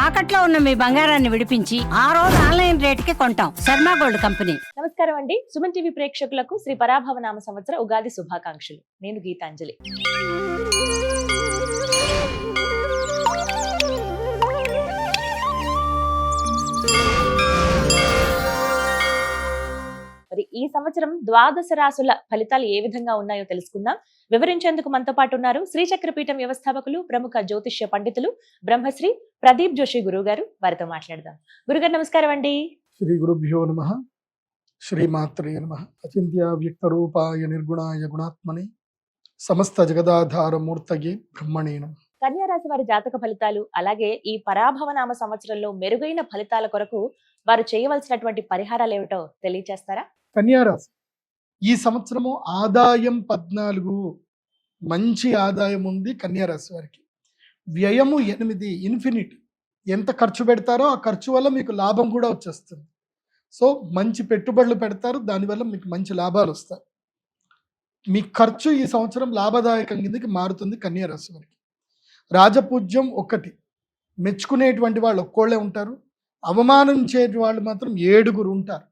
తాకట్లో ఉన్న మీ బంగారాన్ని విడిపించి ఆ రోజు ఆన్లైన్ రేటుకి కొంటాం. Sharma gold company. నమస్కారం అండి. సుమన్ టీవీ ప్రేక్షకులకు శ్రీ పరాభవ నామ సంవత్సర ఉగాది శుభాకాంక్షలు. నేను గీతాంజలి. మరి ఈ సంవత్సరం ద్వాదశ రాసుల ఫలితాలు ఏ విధంగా ఉన్నాయో తెలుసుకుందాం. వివరించేందుకు మనతో పాటు ఉన్నారు శ్రీచక్రపీఠం వ్యవస్థాపకులు, ప్రముఖ జ్యోతిష్య పండితులు బ్రహ్మశ్రీ ప్రదీప్ జోషి గురువు గారు. వారితో మాట్లాడదాం. గురుగారు నమస్కారం అండి. శ్రీ గురుభ్యో నమః. శ్రీమాత్రే నమః. అచింత్య వ్యక్త రూపాయ నిర్గుణాయ గుణాత్మని సమస్త జగదాధార మూర్తయే బ్రహ్మణే నమః. కన్యా రాశి వారి జాతక ఫలితాలు, అలాగే ఈ పరాభవ నామ సంవత్సరంలో మెరుగైన ఫలితాల కొరకు వారు చేయవలసినటువంటి పరిహారాలు ఏమిటో తెలియజేస్తారా? కన్యారాశి ఈ సంవత్సరము ఆదాయం 14, మంచి ఆదాయం ఉంది కన్యారాశి వారికి. వ్యయము 8, ఇన్ఫినిటీ. ఎంత ఖర్చు పెడతారో ఆ ఖర్చు వల్ల మీకు లాభం కూడా వచ్చేస్తుంది. సో మంచి పెట్టుబడులు పెడతారు, దానివల్ల మీకు మంచి లాభాలు వస్తాయి. మీ ఖర్చు ఈ సంవత్సరం లాభదాయకం కిందకి మారుతుంది కన్యారాశి వారికి. రాజపూజ్యం 1, మెచ్చుకునేటువంటి వాళ్ళు ఒక్కోళ్ళే ఉంటారు, అవమానించే వాళ్ళు మాత్రం 7 ఉంటారు.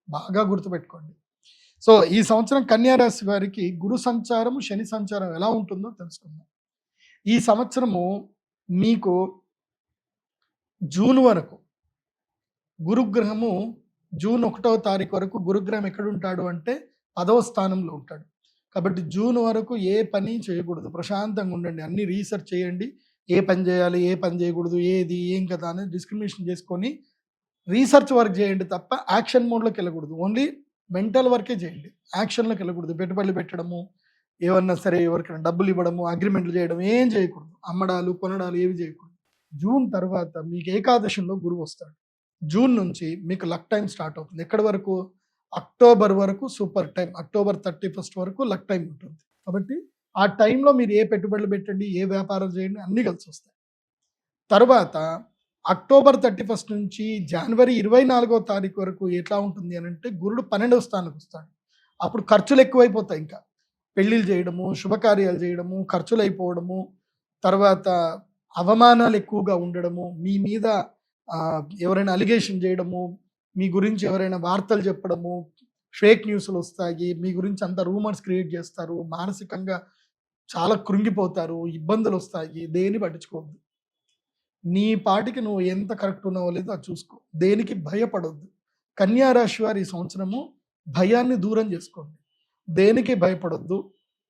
బాగా గుర్తుపెట్టుకోండి. సో ఈ సంవత్సరం కన్యారాశి వారికి గురు సంచారము, శని సంచారం ఎలా ఉంటుందో తెలుసుకుందాం. ఈ సంవత్సరము మీకు జూన్ వరకు గురుగ్రహము, జూన్ 1వ తారీఖు వరకు గురుగ్రహం ఎక్కడ ఉంటాడు అంటే 10వ స్థానంలో ఉంటాడు. కాబట్టి జూన్ వరకు ఏ పని చేయకూడదు, ప్రశాంతంగా ఉండండి. అన్ని రీసెర్చ్ చేయండి, ఏ పని చేయాలి, ఏ పని చేయకూడదు, ఏది ఏం కదా అనేది డిస్క్రిమినేషన్ చేసుకొని రీసెర్చ్ వర్క్ చేయండి తప్ప యాక్షన్ మోడ్లోకి వెళ్ళకూడదు. ఓన్లీ మెంటల్ వర్కే చేయండి, యాక్షన్లోకి వెళ్ళకూడదు. పెట్టుబడులు పెట్టడము, ఏమన్నా సరే ఎవరికైనా డబ్బులు ఇవ్వడము, అగ్రిమెంట్లు చేయడం ఏం చేయకూడదు. అమ్మడాలు కొనడాలు ఏవి చేయకూడదు. జూన్ తర్వాత మీకు ఏకాదశంలో గురువు వస్తాడు. జూన్ నుంచి మీకు లక్ టైం స్టార్ట్ అవుతుంది. ఎక్కడి వరకు? అక్టోబర్ వరకు సూపర్ టైం. అక్టోబర్ 31 వరకు లక్ టైం ఉంటుంది. కాబట్టి ఆ టైంలో మీరు ఏ పెట్టుబడులు పెట్టండి, ఏ వ్యాపారం చేయండి, అన్నీ కలిసి వస్తాయి. తర్వాత అక్టోబర్ 31 నుంచి జనవరి 24వ తారీఖు వరకు ఎట్లా ఉంటుంది అని అంటే గురుడు 12వ స్థానానికి వస్తాడు. అప్పుడు ఖర్చులు ఎక్కువైపోతాయి. ఇంకా పెళ్ళిళ్ళు చేయడము, శుభకార్యాలు చేయడము, ఖర్చులు అయిపోవడము, తర్వాత అవమానాలు ఎక్కువగా ఉండడము, మీ మీద ఎవరైనా అలిగేషన్ చేయడము, మీ గురించి ఎవరైనా వార్తలు చెప్పడము, ఫేక్ న్యూస్లు వస్తాయి, మీ గురించి అంత రూమర్స్ క్రియేట్ చేస్తారు, మానసికంగా చాలా కృంగిపోతారు, ఇబ్బందులు వస్తాయి. దేని పట్టించుకోవద్దు. నీ పాటికి నువ్వు ఎంత కరెక్ట్ ఉన్నావో లేదో అది చూసుకో. దేనికి భయపడొద్దు. కన్యా రాశి వారు ఈ సంవత్సరము భయాన్ని దూరం చేసుకోండి. దేనికి భయపడొద్దు.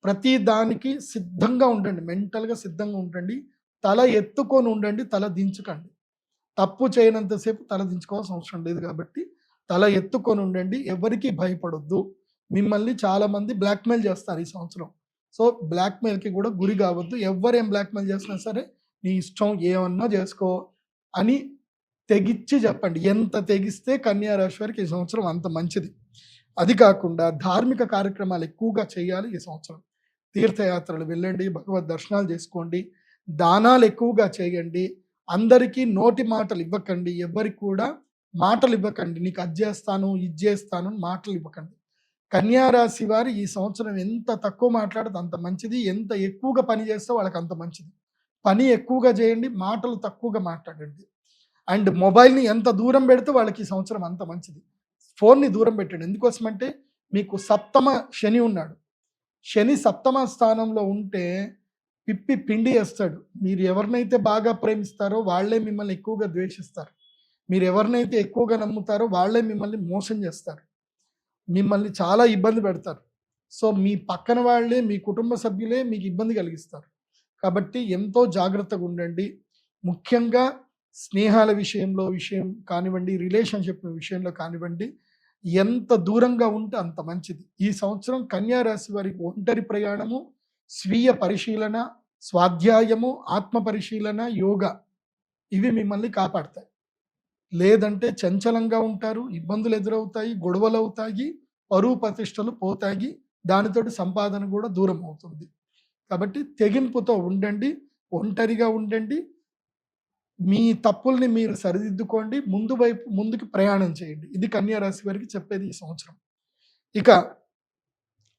ప్రతి దానికి సిద్ధంగా ఉండండి, మెంటల్గా సిద్ధంగా ఉండండి. తల ఎత్తుకొని ఉండండి, తల దించకండి. తప్పు చేయనంతసేపు తల దించుకోవాల్సిన అవసరం లేదు. కాబట్టి తల ఎత్తుకొని ఉండండి, ఎవరికి భయపడొద్దు. మిమ్మల్ని చాలామంది బ్లాక్మెయిల్ చేస్తారు ఈ సంవత్సరం. సో బ్లాక్మెయిల్కి కూడా గురి కావద్దు. ఎవరేం బ్లాక్మెయిల్ చేసినా సరే నీ ఇష్టం, ఏమన్నా చేసుకో అని తెగిచ్చి చెప్పండి. ఎంత తెగిస్తే కన్యా రాశి వారికి ఈ సంవత్సరం అంత మంచిది. అది కాకుండా ధార్మిక కార్యక్రమాలు ఎక్కువగా చేయాలి ఈ సంవత్సరం. తీర్థయాత్రలు వెళ్ళండి, భగవద్ దర్శనాలు చేసుకోండి, దానాలు ఎక్కువగా చేయండి. అందరికీ నోటి మాటలు ఇవ్వకండి, ఎవరికి కూడా మాటలు ఇవ్వకండి. నీకు అది చేస్తాను, ఇది చేస్తాను మాటలు ఇవ్వకండి. కన్యా రాశి వారు ఈ సంవత్సరం ఎంత తక్కువ మాట్లాడితే అంత మంచిది, ఎంత ఎక్కువగా పని చేస్తే వాళ్ళకి అంత మంచిది. పని ఎక్కువగా చేయండి, మాటలు తక్కువగా మాట్లాడండి. అండ్ మొబైల్ని ఎంత దూరం పెడితే వాళ్ళకి ఈ సంవత్సరం అంత మంచిది. ఫోన్ని దూరం పెట్టండి. ఎందుకోసమంటే మీకు 7వ శని ఉన్నాడు. శని 7వ స్థానంలో ఉంటే పిప్పి పిండి వేస్తాడు. మీరు ఎవరినైతే బాగా ప్రేమిస్తారో వాళ్ళే మిమ్మల్ని ఎక్కువగా ద్వేషిస్తారు. మీరు ఎవరినైతే ఎక్కువగా నమ్ముతారో వాళ్ళే మిమ్మల్ని మోసం చేస్తారు, మిమ్మల్ని చాలా ఇబ్బంది పెడతారు. సో మీ పక్కన వాళ్ళే, మీ కుటుంబ సభ్యులే మీకు ఇబ్బంది కలిగిస్తారు. కాబట్టి ఎంతో జాగ్రత్తగా ఉండండి. ముఖ్యంగా స్నేహాల విషయం కానివ్వండి, రిలేషన్షిప్ విషయంలో కానివ్వండి, ఎంత దూరంగా ఉంటే అంత మంచిది. ఈ సంవత్సరం కన్యా రాశి వారికి ఒంటరి ప్రయాణము, స్వీయ పరిశీలన, స్వాధ్యాయము, ఆత్మ పరిశీలన, యోగా ఇవి మిమ్మల్ని కాపాడతాయి. లేదంటే చంచలంగా ఉంటారు, ఇబ్బందులు ఎదురవుతాయి, గొడవలు అవుతాయి, పరువు ప్రతిష్టలు పోతాయి, దానితోటి సంపాదన కూడా దూరం అవుతుంది. కాబట్టి తెగింపుతో ఉండండి, ఒంటరిగా ఉండండి, మీ తప్పుల్ని మీరు సరిదిద్దుకోండి, ముందుకు ప్రయాణం చేయండి. ఇది కన్యా రాశి వారికి చెప్పేది ఈ సంవత్సరం. ఇక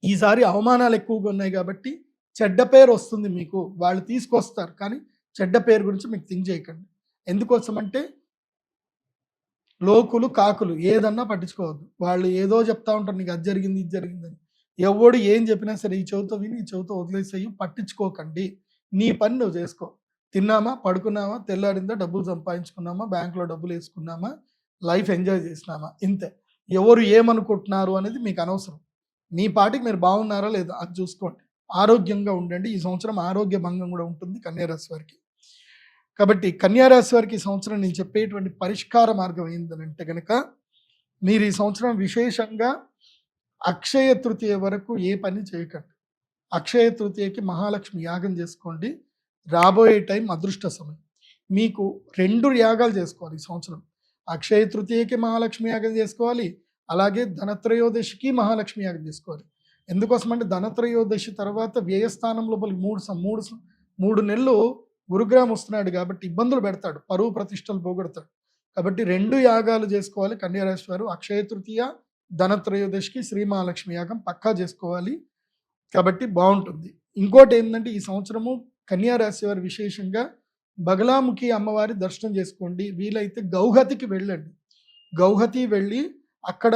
ఈసారి అవమానాలు ఎక్కువగా ఉన్నాయి కాబట్టి చెడ్డ పేరు వస్తుంది మీకు. వాళ్ళు తీసుకొస్తారు, కానీ చెడ్డ పేరు గురించి మీకు థింక్ చేయకండి. ఎందుకోసం అంటే లోకులు కాకులు ఏదన్నా పట్టించుకోవద్దు. వాళ్ళు ఏదో చెప్తా ఉంటారు, నీకు అది జరిగింది ఇది జరిగిందని. ఎవడు ఏం చెప్పినా సరే ఈ చెవితో విని ఈ చెవితో వదిలేసేయి, పట్టించుకోకండి. నీ పని నువ్వు చేసుకో. తిన్నామా, పడుకున్నామా, తెల్లారిందా, డబ్బులు సంపాదించుకున్నామా, బ్యాంకులో డబ్బులు వేసుకున్నామా, లైఫ్ ఎంజాయ్ చేసినామా, ఇంతే. ఎవరు ఏమనుకుంటున్నారు అనేది మీకు అనవసరం. మీ పాటికి మీరు బాగున్నారా లేదా అది చూసుకోండి. ఆరోగ్యంగా ఉండండి. ఈ సంవత్సరం ఆరోగ్య భంగం కూడా ఉంటుంది కన్యారాశి వారికి. కాబట్టి కన్యారాశి వారికి ఈ సంవత్సరం నేను చెప్పేటువంటి పరిష్కార మార్గం ఏంటంటే కనుక, మీరు ఈ సంవత్సరం విశేషంగా అక్షయ తృతీయ వరకు ఏ పని చేయకండి. అక్షయ తృతీయకి మహాలక్ష్మి యాగం చేసుకోండి. రాబోయే టైం అదృష్ట సమయం. మీకు 2 యాగాలు చేసుకోవాలి ఈ సంవత్సరం. అక్షయ తృతీయకి మహాలక్ష్మి యాగం చేసుకోవాలి, అలాగే ధనత్రయోదశికి మహాలక్ష్మి యాగం చేసుకోవాలి. ఎందుకోసం అంటే ధనత్రయోదశి తర్వాత వ్యయస్థానం లోపలికి 3 నెలలు గురుగ్రహం వస్తున్నాడు కాబట్టి ఇబ్బందులు పెడతాడు, పరువు ప్రతిష్టలు పోగొడతాడు. కాబట్టి 2 యాగాలు చేసుకోవాలి కన్యారాశి వారు. అక్షయ తృతీయ, ధనత్రయోదశికి శ్రీ మహాలక్ష్మి యాగం పక్కా చేసుకోవాలి. కాబట్టి బాగుంటుంది. ఇంకోటి ఏంటంటే ఈ సంవత్సరము కన్యారాశి వారు విశేషంగా బగలాముఖి అమ్మవారి దర్శనం చేసుకోండి. వీలైతే గౌహతికి వెళ్ళండి. గౌహతి వెళ్ళి అక్కడ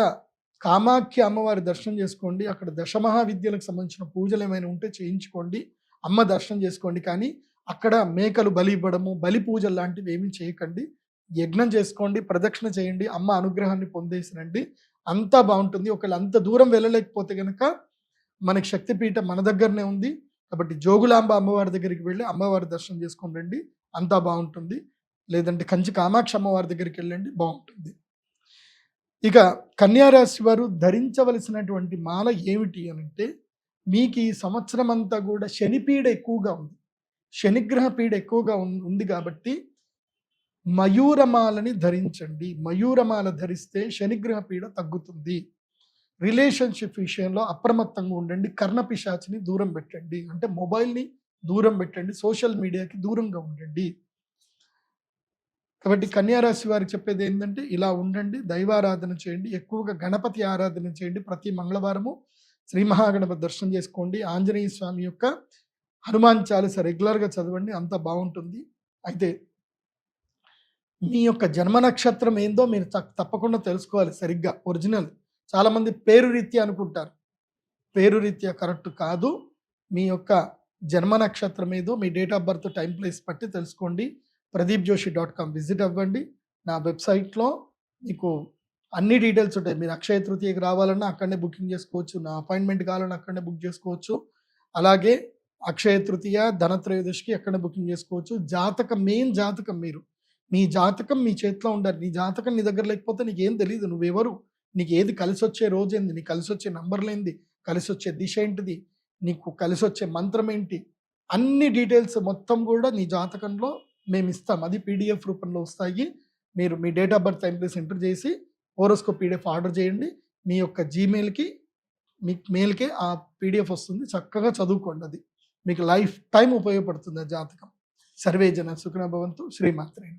కామాఖ్య అమ్మవారి దర్శనం చేసుకోండి. అక్కడ దశమహావిద్యలకు సంబంధించిన పూజలు ఏమైనా ఉంటే చేయించుకోండి, అమ్మ దర్శనం చేసుకోండి. కానీ అక్కడ మేకలు బలి ఇవ్వడము, బలి పూజలు లాంటివి ఏమీ చేయకండి. యజ్ఞం చేసుకోండి, ప్రదక్షిణ చేయండి, అమ్మ అనుగ్రహాన్ని పొందేసినండి, అంతా బాగుంటుంది. ఒకవేళ అంత దూరం వెళ్ళలేకపోతే కనుక మనకి శక్తిపీఠం మన దగ్గరనే ఉంది కాబట్టి జోగులాంబ అమ్మవారి దగ్గరికి వెళ్ళి అమ్మవారి దర్శనం చేసుకొని రండి, అంతా బాగుంటుంది. లేదంటే కంచి కామాక్షి అమ్మవారి దగ్గరికి వెళ్ళండి, బాగుంటుంది. ఇక కన్యారాశి వారు ధరించవలసినటువంటి మాల ఏమిటి అని అంటే, మీకు ఈ సంవత్సరం అంతా కూడా శనిపీడ ఎక్కువగా ఉంది, శనిగ్రహ పీడ ఎక్కువగా ఉంది కాబట్టి మయూరమాలని ధరించండి. మయూరమాల ధరిస్తే శనిగ్రహ పీడ తగ్గుతుంది. రిలేషన్షిప్ విషయంలో అప్రమత్తంగా ఉండండి. కర్ణపిశాచిని దూరం పెట్టండి, అంటే మొబైల్ని దూరం పెట్టండి, సోషల్ మీడియాకి దూరంగా ఉండండి. కాబట్టి కన్యారాశి వారికి చెప్పేది ఏంటంటే ఇలా ఉండండి, దైవారాధన చేయండి, ఎక్కువగా గణపతి ఆరాధన చేయండి. ప్రతి మంగళవారము శ్రీ మహాగణపతి దర్శనం చేసుకోండి. ఆంజనేయ స్వామి యొక్క హనుమాన్ చాలీస రెగ్యులర్గా చదవండి, అంత బాగుంటుంది. అయితే మీ యొక్క జన్మ నక్షత్రం ఏందో మీరు తప్పకుండా తెలుసుకోవాలి సరిగ్గా, ఒరిజినల్. చాలామంది పేరు రీత్యా అనుకుంటారు, పేరు రీత్యా కరెక్ట్ కాదు. మీ యొక్క జన్మ నక్షత్రం ఏదో మీ date of birth, time, place పట్టి తెలుసుకోండి. pradeepjoshi.com విజిట్ అవ్వండి. నా వెబ్సైట్లో మీకు అన్ని డీటెయిల్స్ ఉంటాయి. మీరు అక్షయ తృతీయకి రావాలన్నా అక్కడనే బుకింగ్ చేసుకోవచ్చు, నా అపాయింట్మెంట్ కావాలన్నా అక్కడనే బుక్ చేసుకోవచ్చు. అలాగే అక్షయ తృతీయ, ధనత్రయోదశికి అక్కడనే బుకింగ్ చేసుకోవచ్చు. జాతకం, మెయిన్ జాతకం, మీ జాతకం మీ చేతిలో ఉండాలి. నీ జాతకం నీ దగ్గర లేకపోతే నీకేం తెలియదు, నువ్వెవరు, నీకు ఏది కలిసి వచ్చే రోజు ఏంది, నీకు కలిసి వచ్చే నంబర్లు ఏంది, కలిసి వచ్చే దిశ ఏంటిది, నీకు కలిసి వచ్చే మంత్రం ఏంటి, అన్ని డీటెయిల్స్ మొత్తం కూడా నీ జాతకంలో మేము ఇస్తాం. అది PDF రూపంలో వస్తాయి. మీరు మీ date of birth, time, place enter చేసి హోరోస్కోప్ PDF ఆర్డర్ చేయండి. మీ యొక్క జీమెయిల్కి, మీ మెయిల్కి ఆ PDF వస్తుంది. చక్కగా చదువుకోండి, అది మీకు లైఫ్ టైం ఉపయోగపడుతుంది ఆ జాతకం. సర్వే జన సుఖినో భవంతు. శ్రీమాత్రే.